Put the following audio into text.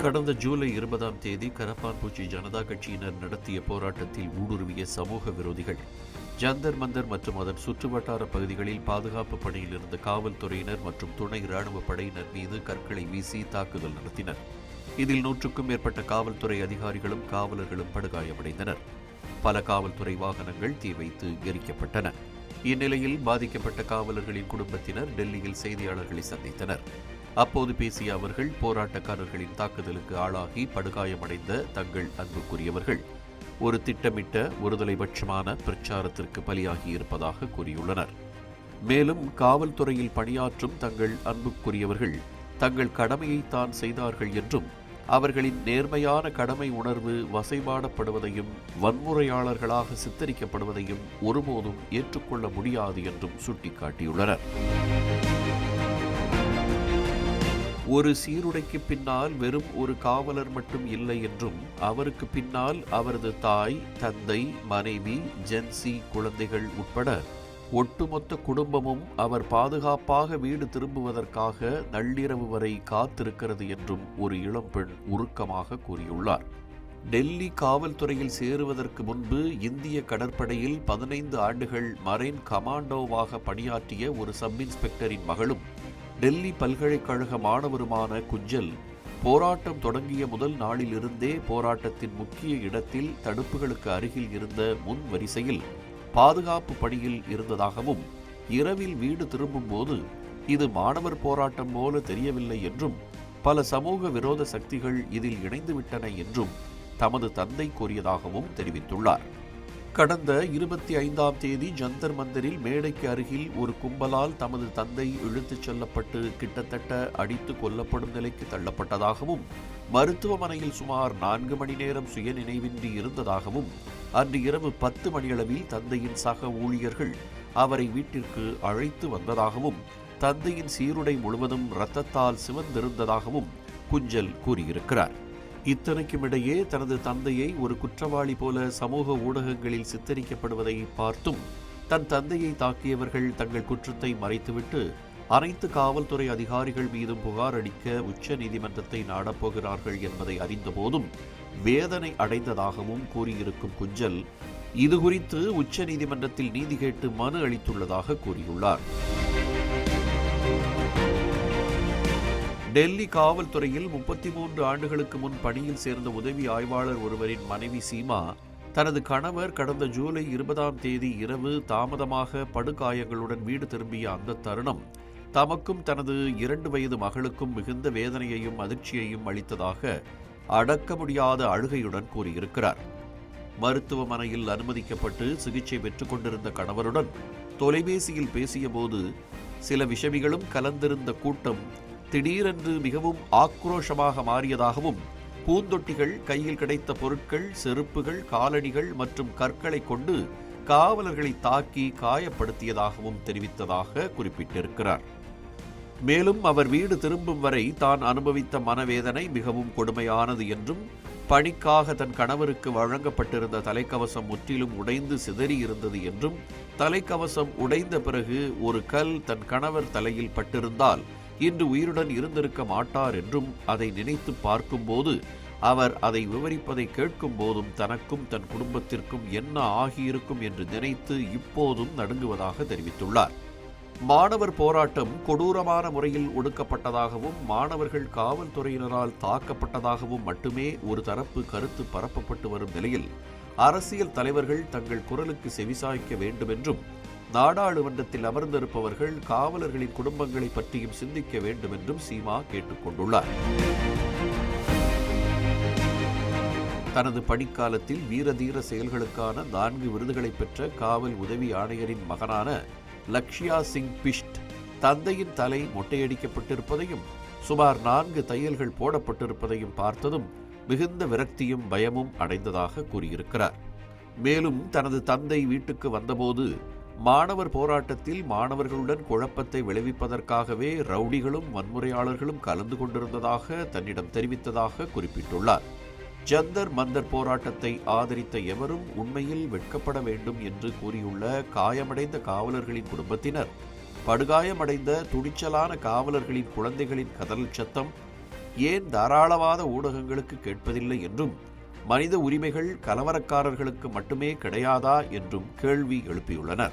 கடந்த ஜூலை 20ஆம் தேதி கரப்பான்பூச்சி ஜனதா கட்சியினர் நடத்திய போராட்டத்தில் ஊடுருவிய சமூக விரோதிகள் ஜந்தர் மந்தர் மற்றும் அதன் சுற்றுவட்டார பகுதிகளில் பாதுகாப்பு பணியில் இருந்த காவல்துறையினர் மற்றும் துணை ராணுவ படையினர் மீது கற்களை வீசி தாக்குதல் நடத்தினர். இதில் 100க்கும் மேற்பட்ட காவல்துறை அதிகாரிகளும் காவலர்களும் படுகாயமடைந்தனர். பல காவல்துறை வாகனங்கள் தீ வைத்து எரிக்கப்பட்டன. இந்நிலையில் பாதிக்கப்பட்ட காவலர்களின் குடும்பத்தினர் டெல்லியில் செய்தியாளர்களை சந்தித்தனர். அப்போது பேசிய அவர்கள், போராட்டக்காரர்களின் தாக்குதலுக்கு ஆளாகி படுகாயமடைந்த தங்கள் அன்புக்குரியவர்கள் ஒரு திட்டமிட்ட ஒருதலைபட்சமான பிரச்சாரத்திற்கு பலியாகி இருப்பதாக கூறியுள்ளனர். மேலும் காவல்துறையில் பணியாற்றும் தங்கள் அன்புக்குரியவர்கள் தங்கள் கடமையைத்தான் செய்தார்கள் என்றும், அவர்களின் நேர்மையான கடமை உணர்வு வசைபாடப்படுவதையும் வன்முறையாளர்களாக சித்தரிக்கப்படுவதையும் ஒருபோதும் ஏற்றுக்கொள்ள முடியாது என்றும் சுட்டிக்காட்டியுள்ளனர். ஒரு சீருடைக்கு பின்னால் வெறும் ஒரு காவலர் மட்டும் இல்லை என்றும், அவருக்கு பின்னால் அவரது தாய், தந்தை, மனைவி, ஜென்சி குழந்தைகள் உட்பட ஒட்டுமொத்த குடும்பமும் அவர் பாதுகாப்பாக வீடு திரும்புவதற்காக நள்ளிரவு வரை காத்திருக்கிறது என்றும் ஒரு இளம்பெண் உருக்கமாக கூறியுள்ளார். டெல்லி காவல்துறையில் சேருவதற்கு முன்பு இந்திய கடற்படையில் 15 ஆண்டுகள் மரைன் கமாண்டோவாக பணியாற்றிய ஒரு சப் இன்ஸ்பெக்டரின் மகளும் டெல்லி பல்கலைக்கழக மாணவருமான குஞ்சல் போராட்டம் தொடங்கிய முதல் நாளிலிருந்தே போராட்டத்தின் முக்கிய இடத்தில் தடுப்புகளுக்கு அருகில் இருந்த முன் வரிசையில் பாதுகாப்பு பணியில் இருந்ததாகவும், இரவில் வீடு திரும்பும்போது இது மாணவர் போராட்டம் போல தெரியவில்லை என்றும், பல சமூக விரோத சக்திகள் இதில் இணைந்துவிட்டன என்றும் தமது தந்தை கூறியதாகவும் தெரிவித்துள்ளார். கடந்த 25ஆம் தேதி ஜந்தர் மந்தரில் மேடைக்கு அருகில் ஒரு கும்பலால் தமது தந்தை இழுத்துச் செல்லப்பட்டு கிட்டத்தட்ட அடித்து கொல்லப்படும் நிலைக்கு தள்ளப்பட்டதாகவும், மருத்துவமனையில் சுமார் 4 மணி நேரம் சுயநினைவின்றி இருந்ததாகவும், அன்று இரவு 10 மணியளவில் தந்தையின் சக ஊழியர்கள் அவரை வீட்டிற்கு அழைத்து வந்ததாகவும், தந்தையின் சீருடை முழுவதும் இரத்தத்தால் சிவந்திருந்ததாகவும் குஞ்சல் கூறியிருக்கிறார். இத்தனைக்குமிடையே தனது தந்தையை ஒரு குற்றவாளி போல சமூக ஊடகங்களில் சித்தரிக்கப்படுவதை பார்த்தும், தன் தந்தையை தாக்கியவர்கள் தங்கள் குற்றத்தை மறைத்துவிட்டு அனைத்து காவல்துறை அதிகாரிகள் மீதும் புகார் அளிக்க உச்ச நீதிமன்றத்தை நாடப்போகிறார்கள் என்பதை அறிந்தபோதும் வேதனை அடைந்ததாகவும் கூறியிருக்கும் குஞ்சல், இதுகுறித்து உச்ச நீதிமன்றத்தில் நீதி கேட்டு மனு அளித்துள்ளதாக கூறியுள்ளார். டெல்லி காவல்துறையில் 33 ஆண்டுகளுக்கு முன் பணியில் சேர்ந்த உதவி ஆய்வாளர் ஒருவரின் மனைவி சீமா, தனது கணவர் கடந்த ஜூலை 20ஆம் தேதி இரவு தாமதமாக படுகாயங்களுடன் வீடு திரும்பிய அந்த தருணம் தமக்கும் தனது 2 வயது மகளுக்கும் மிகுந்த வேதனையையும் அதிர்ச்சியையும் அளித்ததாக அடக்க முடியாத அழுகையுடன் கூறியிருக்கிறார். மருத்துவமனையில் அனுமதிக்கப்பட்டு சிகிச்சை பெற்றுக் கொண்டிருந்த கணவருடன் தொலைபேசியில் பேசியபோது, சில விஷமிகளும் கலந்திருந்த கூட்டம் திடீரென்று மிகவும் ஆக்ரோஷமாக மாறியதாகவும், பூந்தொட்டிகள், கையில் கிடைத்த பொருட்கள், செருப்புகள், காலணிகள் மற்றும் கற்களை கொண்டு காவலர்களை தாக்கி காயப்படுத்தியதாகவும் தெரிவித்ததாக குறிப்பிட்டிருக்கிறார். மேலும் அவர் வீடு திரும்பும் வரை தான் அனுபவித்த மனவேதனை மிகவும் கொடுமையானது என்றும், பணிக்காக தன் கணவருக்கு வழங்கப்பட்டிருந்த தலைக்கவசம் முற்றிலும் உடைந்து சிதறி இருந்தது என்றும், தலைக்கவசம் உடைந்த பிறகு ஒரு கல் தன் கணவர் தலையில் பட்டிருந்தால் இன்று உயிருடன் இருந்திருக்க மாட்டார் என்றும், அதை நினைத்து பார்க்கும்போது, அவர் அதை விவரிப்பதை கேட்கும் போதும் தனக்கும் தன் குடும்பத்திற்கும் என்ன ஆகியிருக்கும் என்று நினைத்து இப்போதும் நடுங்குவதாக தெரிவித்துள்ளார். மாணவர் போராட்டம் கொடூரமான முறையில் ஒடுக்கப்பட்டதாகவும், மாணவர்கள் காவல்துறையினரால் தாக்கப்பட்டதாகவும் மட்டுமே ஒரு தரப்பு கருத்து பரப்பப்பட்டு வரும் நிலையில், அரசியல் தலைவர்கள் தங்கள் குரலுக்கு செவிசாய்க்க வேண்டும் என்றும், நாடாளுமன்றத்தில் அமர்ந்திருப்பவர்கள் காவலர்களின் குடும்பங்களை பற்றியும் சிந்திக்க வேண்டும் என்றும் சீமா கேட்டுக் கொண்டுள்ளார். தனது பணிக்காலத்தில் வீரதீர செயல்களுக்கான 4 விருதுகளை பெற்ற காவல் உதவி ஆணையரின் மகனான லக்ஷ்யா சிங் பிஷ்ட் தந்தையின் தலை மொட்டையடிக்கப்பட்டிருப்பதையும் சுமார் 4 தையல்கள் போடப்பட்டிருப்பதையும் பார்த்ததும் மிகுந்த விரக்தியும் பயமும் அடைந்ததாக கூறியிருக்கிறார். மேலும் தனது தந்தை வீட்டுக்கு வந்தபோது மாணவர் போராட்டத்தில் மாணவர்களுடன் குழப்பத்தை விளைவிப்பதற்காகவே ரவுடிகளும் வன்முறையாளர்களும் கலந்து கொண்டிருந்ததாக தன்னிடம் தெரிவித்ததாக குறிப்பிட்டுள்ளார். ஜந்தர் மந்தர் போராட்டத்தை ஆதரித்த எவரும் உண்மையில் வெட்கப்பட வேண்டும் என்று கூறியுள்ள காயமடைந்த காவலர்களின் குடும்பத்தினர், படுகாயமடைந்த துணிச்சலான காவலர்களின் குழந்தைகளின் கதறல் சத்தம், ஏன் தாராளவாத ஊடகங்களுக்கு கேட்பதில்லை என்றும், மனித உரிமைகள் கலவரக்காரர்களுக்கு மட்டுமே கிடையாதா என்றும் கேள்வி எழுப்பியுள்ளனர்.